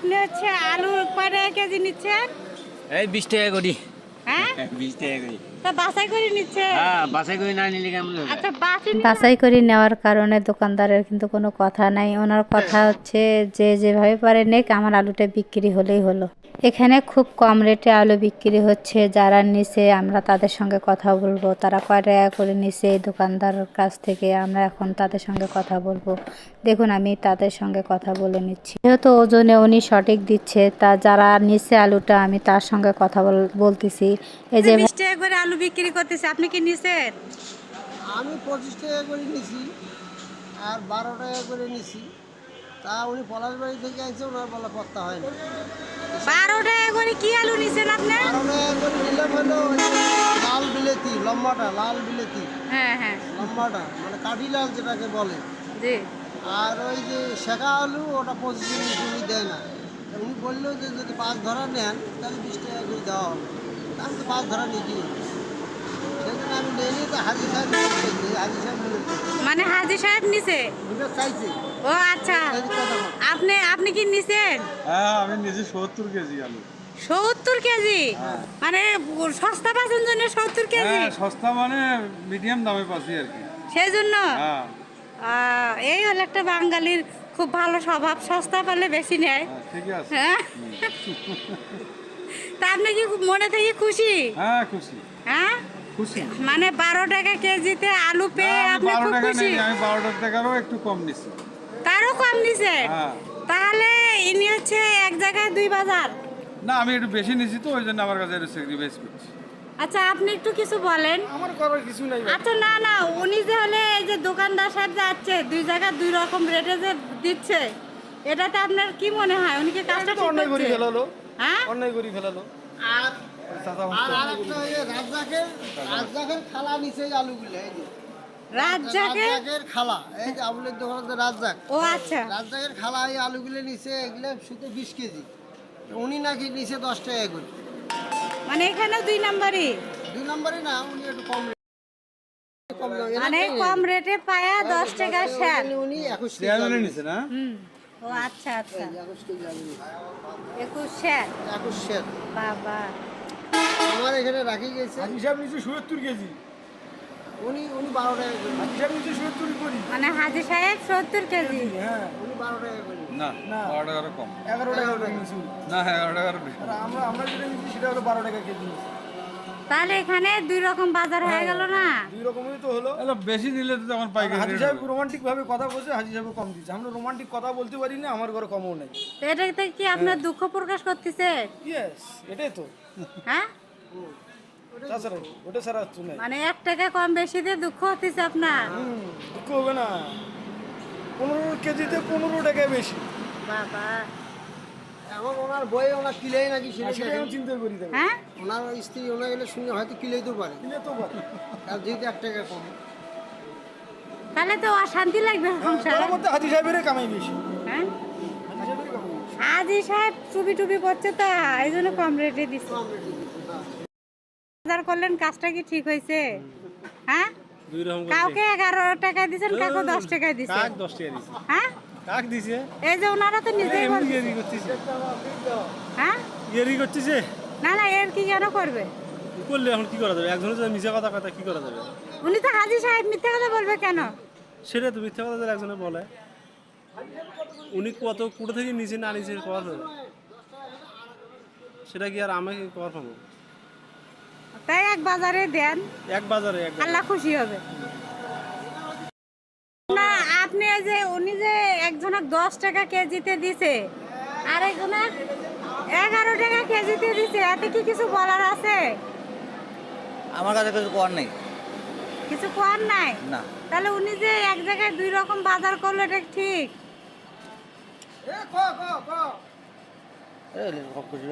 আপনি হচ্ছে আলু কয় টাকা কেজি নিচ্ছেন? এই 20 টাকা করি। হ্যাঁ 20 টাকা করি। তা বাছাই করে নিচ্ছেন? হ্যাঁ, বাছাই করে না নিলে কেমন হবে? আচ্ছা বাছাই করে নেওয়ার কারণে দোকানদারের কিন্তু কোনো কথা নাই। ওনার কথা হচ্ছে যে যেভাবে পারে নেক, আমার আলুটা বিক্রি হলেই হলো। এখানে খুব কম রেটে আলু বিক্রি হচ্ছে। যারা নিছে আমরা তাদের সঙ্গে কথা বলবো, তারা কয় টাকা করে নিছে এই দোকানদারের কাছ থেকে, আমরা এখন তাদের সঙ্গে কথা বলবো। দেখুন আমি তাদের সঙ্গে কথা বলে নিচ্ছি। যেহেতু ওজনে উনি সঠিক দিচ্ছে, তা যারা নিছে আলুটা আমি তার সঙ্গে কথা বলতেছি। এই যে 20 টাকা করে আলু বিক্রি করতেছে, আপনি কি নিছেন? আমি 25 টাকা করে নিছি আর 12 টাকা করে নিছি। তা উনি পলাশবাড়ি থেকে আইছে, ওনার বলা পত্তা হয় না। 12 টাকা করে কি আলু নিছেন আপনি? 12 টাকা করে নিলাম হলো ওই যে লাল বিলেতি, লম্বাটা লাল বিলেতি, হ্যাঁ হ্যাঁ লম্বাটা মানে কাঠি লাল যেটাকে বলে। জি। আর ওই যে শেখা আলু ওটা 25 নিচে উনি দেয় না। তা উনি বললো যে যদি 5 ধরা নেন তাহলে 20 টাকা করে দেওয়া হবে। তা আমি তো 5 ধরা নিচ্ছি, সেই জন্য আমি নিয়ে নিই। তো হাজি সাহেব হাজি সাহেব মানে হাজি সাহেব নিছে? দুটো চাইছে। ও আচ্ছা, আপনি আপনি কি নিছেন? হ্যাঁ, আমি নিজে 70 কেজি আলু। 70 কেজি? মানে সস্তা পাচ্ছেন জন্য 70 কেজি? হ্যাঁ, সস্তা মানে মিডিয়াম দামে পাচ্ছি আর কি। সেই জন্য হ্যাঁ, এই হলো একটা বাঙালির খুব ভালো স্বভাব, সস্তা পারলে বেশি নেয়। হ্যাঁ, ঠিকই আছে। হ্যাঁ তা আপনি কি মনে থেকে খুশি? হ্যাঁ, খুশি হ্যাঁ খুশি। মানে 12 টাকা কেজিতে আলু পেয়ে না, আমি আপনি 12 খুব টাকা খুশি? নেই, আমি 12 টাকারও একটু কম নিচ্ছি। তারও কম নিছে? হ্যাঁ। তাহলে ইনি হচ্ছে এক জায়গায় দুই বাজার। না, আমি একটু বেশি নিচ্ছি তো ওই জন্য আমার কাছে একটু স্যাক্রিফাইস করছি। আচ্ছা আপনি একটু কিছু বলেন। আমার করার কিছু নাই। আচ্ছা না না, উনি যে হলে এই যে দোকানদার সাহেব যাচ্ছে দুই জায়গায় দুই রকম রেটে যে দিচ্ছে, এটাতে আপনার কি মনে হয় উনি কি কাজটা ঠিক অন্যায় করে করছে? ফেলালো, হ্যাঁ অন্যায় করে ফেলালো। আর আরেকটা ওই যে রাজ্জাকের খালা নিচে এই আলুগুলো, এই যে রাজ্জাকে? রাজ্জাকের খালা, এই যে আবুলের দোকানে তো রাজ্জাক, ও আচ্ছা। রাজ্জাকের খালা এই আলুগুলো নিচে, এগুলো শুধু 20 কেজি। উনি নাকি নিচে 10 টাকা করে। মানে এখানে দুই নাম্বারই? 2 নম্বরে না, উনি একটু কম কম দামে মানে কম রেটে পায়া 10 টাকা শেয়ার। উনি 21 কেজি চেয়ারম্যানে আলু নিছে না? হুম। ও আচ্ছা আচ্ছা, 21 কেজি আলু নিছে। 21 শেয়ার। 21 শের। বাবা, আমার এখানে রাখি গেছে। হিসাব নিচে 70 কেজি। উনি 12 টাকা করে। হিসাব নিচে 70 করি। মানে হাজি সাহেব 70 কেজি? হ্যাঁ। উনি 12 টাকা করে। না, 12 টাকারও কম। 11 টাকা করে নিছি। না, 11 টাকারও বেশি। আমরা যেটা নিচ্ছি সেটা হলো 12 টাকা কেজি। তাহলে এখানে দুই রকম বাজার হয়ে গেল না? দুই রকমই তো হলো। এলো বেশি নিলে তো আমার পাইকারি হাজি রেট সাহেব হবে। রোমান্টিক ভাবে কথা বলছে, হাজি সাহেব কম দিচ্ছে। আমরা রোমান্টিক কথা বলতে পারি না, আমার ঘরে কমও নেই। তো এটাতে কি আপনার দুঃখ প্রকাশ করতেছে? ইয়েস, এটাই তো। হ্যাঁ, তাছাড়া ওটা ছাড়া হচ্ছে না। মানে 1 টাকা কম বেশি দিয়ে দুঃখ হতেছে আপনার? দুঃখ হবে না। 15 কেজিতে 15 টাকা বেশি। বাবা, এখন ওনার বই ওনার কিলেই নাকি সেটা আমি চিন্তা করি। হ্যাঁ ওনার স্ত্রী ওনার গেলে শুনে হয়তো কিলেইতেও পারে। কিলেতেও পারে। আর যেহেতু 1 টাকা কম। তাহলে তো অশান্তি লাগবে সংসারে। তার মধ্যে হাজি সাহেবের কামাই বেশি। হ্যাঁ, হাজি সাহেবের কামাই বেশি। হাজি সাহেব চুপি টুপি করছে তো এই জন্য কম রেটে দিচ্ছে। কম রেটে দিচ্ছে, হ্যাঁ। বাজার করলেন, কাজটা কি ঠিক হয়েছে? হ্যাঁ, দুই রকম কাউকে 11 টাকায় দিচ্ছেন, কাউকে 10 টাকায় দিচ্ছেন। 10 টাকা দিছে। হ্যাঁ, কাক দিছে? এই যে ওনারা তো নিজেই বলছে। ইয়েরি করতেছে। হ্যাঁ, ইয়েরি করতেছে? না না, এর কি কেন করবে? করলে এখন কি করা যাবে? একজনের যদি মিথ্যা কথা কি করা যাবে? উনি তো হাজি সাহেব, মিথ্যা কথা বলবে কেন? সেটা তো মিথ্যা কথা যদি একজনে বলে, উনি কত কুটো থেকে নিচে না নিচে কর, সেটা কি আর আমি কর পাবো? তাই এক বাজারে দেন, এক বাজারে এক বাজারে। আল্লাহ খুশি হবে। না আপনি এই যে উনি যে একজনক 10 টাকা কেজিতে দিছে আর একজনক 11 টাকা কেজিতে দিছে, এতে কি কিছু বলার আছে? আমার কাছে কিছু কর নেই। কিছু কর নাই? না। তাহলে উনি যে এক জায়গায় দুই রকম বাজার করলো, এটা ঠিক? এ ক ক ক এই সব কিছু